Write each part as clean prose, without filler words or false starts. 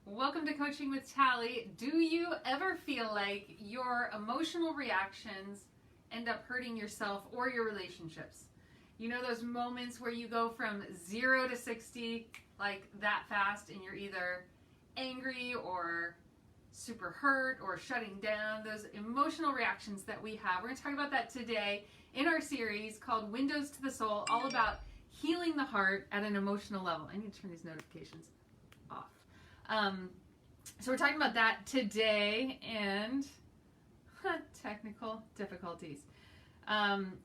Welcome to Coaching with Tally. Do you ever feel like your emotional reactions end up hurting yourself or your relationships? You know those moments where you go from 0 to 60 like that fast and you're either angry or super hurt or shutting down, those emotional reactions that we have. We're going to talk about that today in our series called Windows to the Soul, all about healing the heart at an emotional level. I need to turn these notifications off. So we're talking about that today and technical difficulties.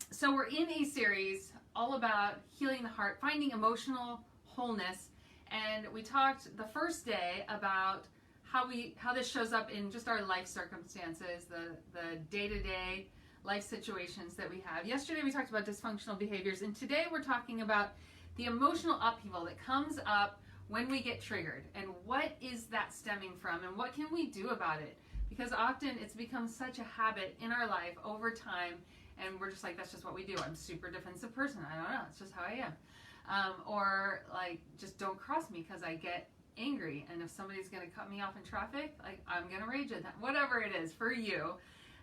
So we're in a series all about healing the heart, finding emotional wholeness, and we talked the first day about how this shows up in just our life circumstances, the day-to-day life situations that we have. Yesterday we talked about dysfunctional behaviors, and today we're talking about the emotional upheaval that comes up when we get triggered, and what is that stemming from, and what can we do about it? Because often it's become such a habit in our life over time, and we're just like, that's just what we do. I'm a super defensive person. I don't know. It's just how I am. Or like, just don't cross me because I get angry, and if somebody's going to cut me off in traffic, like I'm going to rage at them. Whatever it is for you,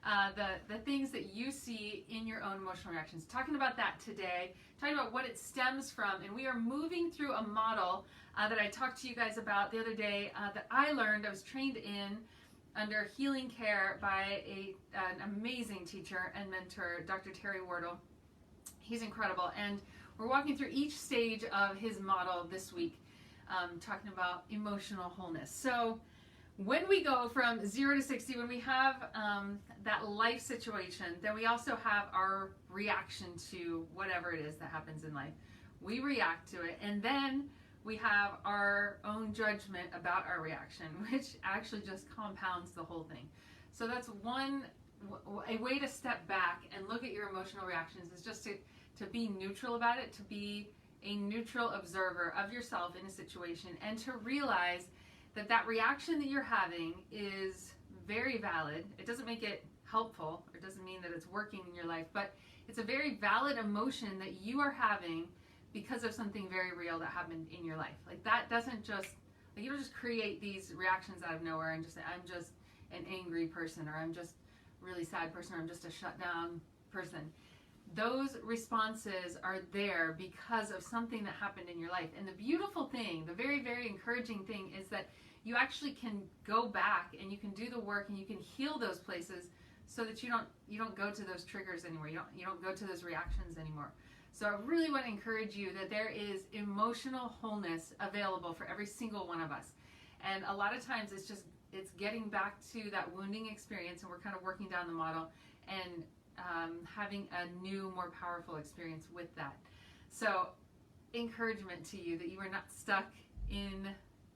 the things that you see in your own emotional reactions. Talking about that today, talking about what it stems from, and we are moving through a model that I talked to you guys about the other day that I learned. I was trained in under healing care by an amazing teacher and mentor, Dr. Terry Wardle. He's incredible, and we're walking through each stage of his model this week, talking about emotional wholeness. So when we go from 0 to 60, when we have that life situation, then we also have our reaction to whatever it is that happens in life. We react to it, and then we have our own judgment about our reaction, which actually just compounds the whole thing. So that's a way to step back and look at your emotional reactions is just to be neutral about it, to be a neutral observer of yourself in a situation, and to realize that reaction that you're having is very valid. It doesn't make it helpful, or it doesn't mean that it's working in your life, but it's a very valid emotion that you are having because of something very real that happened in your life. Like that doesn't just, like you don't just create these reactions out of nowhere and just say, I'm just an angry person, or I'm just a really sad person, or I'm just a shut down person. Those responses are there because of something that happened in your life. And the beautiful thing, the very, very encouraging thing is that you actually can go back and you can do the work and you can heal those places so that you don't go to those triggers anymore. You don't go to those reactions anymore. So I really want to encourage you that there is emotional wholeness available for every single one of us. And a lot of times it's getting back to that wounding experience, and we're kind of working down the model and having a new, more powerful experience with that. So encouragement to you that you are not stuck in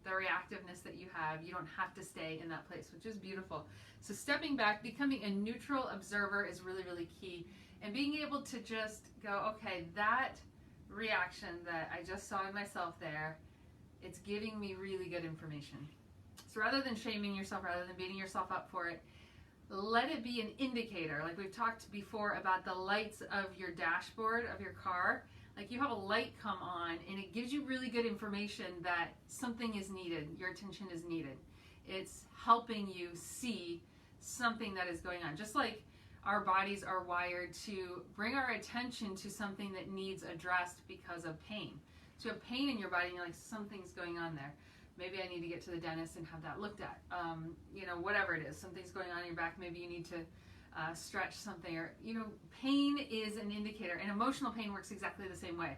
the reactiveness that you have. You don't have to stay in that place, which is beautiful. So stepping back, becoming a neutral observer is really, really key. And being able to just go, okay, that reaction that I just saw in myself there, it's giving me really good information. So rather than shaming yourself, rather than beating yourself up for it, let it be an indicator. Like we've talked before about the lights of your dashboard of your car. Like you have a light come on and it gives you really good information that something is needed, your attention is needed. It's helping you see something that is going on. Just like our bodies are wired to bring our attention to something that needs addressed because of pain. So you have pain in your body and you're like, something's going on there. Maybe I need to get to the dentist and have that looked at. Whatever it is, something's going on in your back. Maybe you need to stretch something, or pain is an indicator, and emotional pain works exactly the same way.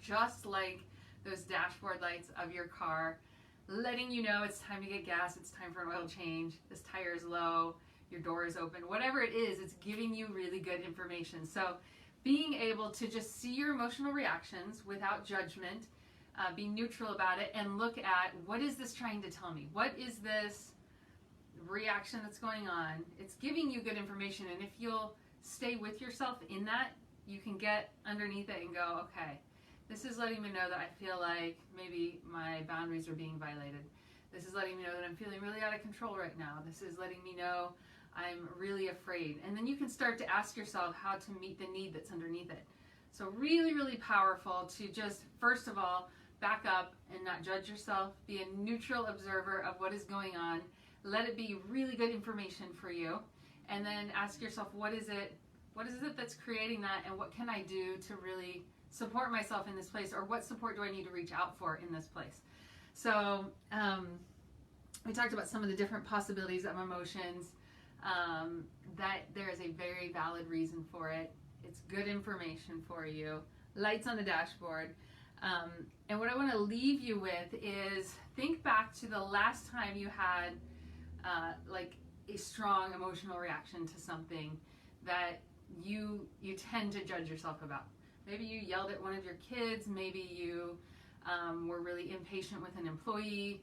Just like those dashboard lights of your car, letting you know it's time to get gas, it's time for an oil change, this tire is low, your door is open, whatever it is, it's giving you really good information. So being able to just see your emotional reactions without judgment, be neutral about it, and look at, what is this trying to tell me? What is this reaction that's going on? It's giving you good information, and if you'll stay with yourself in that, you can get underneath it and go, okay, this is letting me know that I feel like maybe my boundaries are being violated. This is letting me know that I'm feeling really out of control right now. This is letting me know I'm really afraid. And then you can start to ask yourself how to meet the need that's underneath it. So really, really powerful to just, first of all, back up and not judge yourself. Be a neutral observer of what is going on. Let it be really good information for you. And then ask yourself, what is it that's creating that, and what can I do to really support myself in this place, or what support do I need to reach out for in this place? So we talked about some of the different possibilities of emotions, that there is a very valid reason for it. It's good information for you. Lights on the dashboard. And what I want to leave you with is, think back to the last time you had like a strong emotional reaction to something that you tend to judge yourself about. Maybe you yelled at one of your kids. Maybe you were really impatient with an employee.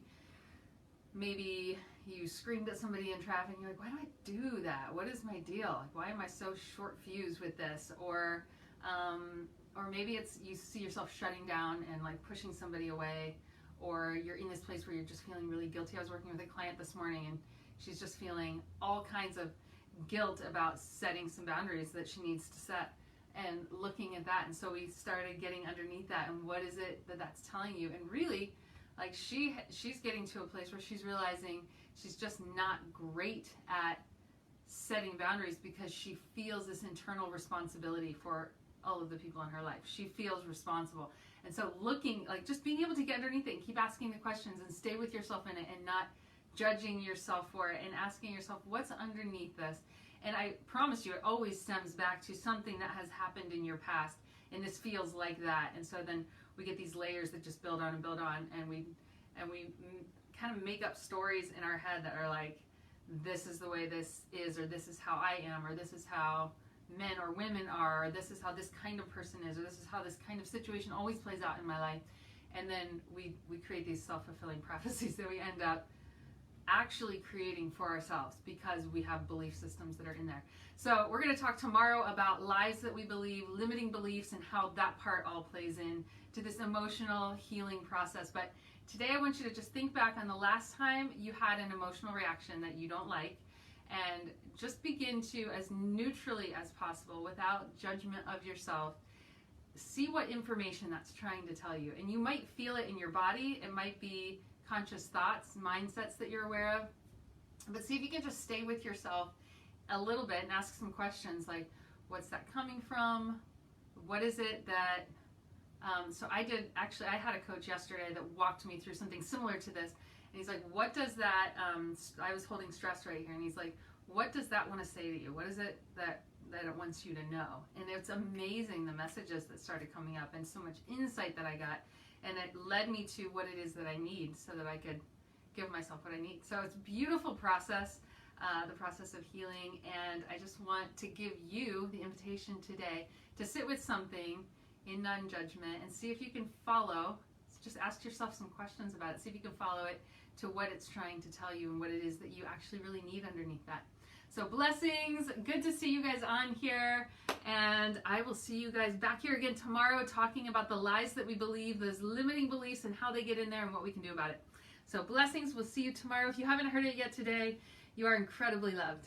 Maybe you screamed at somebody in traffic and you're like, why do I do that? What is my deal? Like, why am I so short fused with this? Or maybe it's you see yourself shutting down and like pushing somebody away, or you're in this place where you're just feeling really guilty. I was working with a client this morning and she's just feeling all kinds of guilt about setting some boundaries that she needs to set, and looking at that. And so we started getting underneath that, and what is it that's telling you? And really, like, she's getting to a place where she's realizing she's just not great at setting boundaries because she feels this internal responsibility for all of the people in her life. She feels responsible. And so looking, like, just being able to get underneath it and keep asking the questions and stay with yourself in it, and not judging yourself for it, and asking yourself, what's underneath this? And I promise you, it always stems back to something that has happened in your past, and this feels like that. And so then we get these layers that just build on and build on, and we kind of make up stories in our head that are like, this is the way this is, or this is how I am, or this is how men or women are, or this is how this kind of person is, or this is how this kind of situation always plays out in my life. And then we create these self-fulfilling prophecies that we end up actually creating for ourselves because we have belief systems that are in there. So we're going to talk tomorrow about lies that we believe, limiting beliefs, and how that part all plays in to this emotional healing process. But today I want you to just think back on the last time you had an emotional reaction that you don't like, and just begin to, as neutrally as possible, without judgment of yourself, see what information that's trying to tell you. And you might feel it in your body. It might be conscious thoughts, mindsets that you're aware of. But see if you can just stay with yourself a little bit and ask some questions like, what's that coming from? What is it that... so I had a coach yesterday that walked me through something similar to this. And he's like, what does that... I was holding stress right here. And he's like, what does that want to say to you? What is it that it wants you to know? And it's amazing, the messages that started coming up, and so much insight that I got. And it led me to what it is that I need so that I could give myself what I need. So it's a beautiful process, the process of healing. And I just want to give you the invitation today to sit with something in non-judgment and see if you can follow. Just ask yourself some questions about it. See if you can follow it to what it's trying to tell you and what it is that you actually really need underneath that. So blessings. Good to see you guys on here. And I will see you guys back here again tomorrow talking about the lies that we believe, those limiting beliefs, and how they get in there and what we can do about it. So blessings. We'll see you tomorrow. If you haven't heard it yet today, you are incredibly loved.